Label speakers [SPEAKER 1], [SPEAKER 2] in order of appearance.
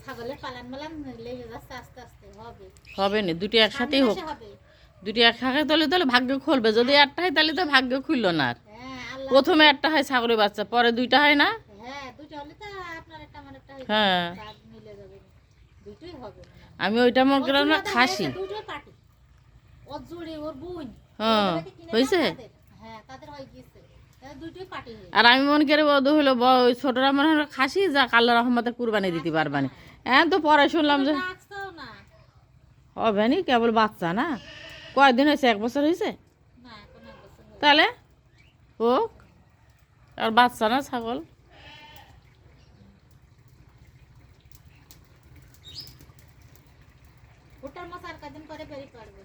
[SPEAKER 1] ছাগলের পালান মালান লেগে যাচ্ছে আস্তে আস্তে হবে।
[SPEAKER 2] হবে না, দুটি একসাথেই হোক। দুটি একসাথে তাহলে তাহলে ভাগ্য খুলবে। যদি একটা হয় তাহলে তো ভাগ্য খুললো না আর। প্রথমে একটা হয় ছাগলের বাচ্চা, পরে দুইটা হয় না।
[SPEAKER 1] হ্যাঁ দুটো হলে তো আপনার একটা আমার একটা হয়ে
[SPEAKER 2] হ্যাঁ
[SPEAKER 1] যাবে, মিলে যাবে। দুটোই হবে।
[SPEAKER 2] আমি ওইটা মনে করলাম না খাসি।
[SPEAKER 1] দুটোই পাটি। ওর জুড়ি ওর বোন।
[SPEAKER 2] হ্যাঁ হয়েছে।
[SPEAKER 1] হ্যাঁ তাদের হয়ে গিয়েছে। দুটোই পাটি হয়ে।
[SPEAKER 2] আর আমি মনে করে বড় হলো ওই ছোটরা মনে হলো খাসি, যা আল্লাহ রহমতে কুরবানি দিতে পারবানি। হ্যাঁ তো পরে শুনলাম যে হবে নি, কেবল বাচ্চা না। কয়দিন হয়েছে, 1 বছর হয়েছে তাহলে হোক। আর বাচ্চা না ছাগল।
[SPEAKER 1] ওটার মাছ আর কদিন করে বেরিয়ে পারবে।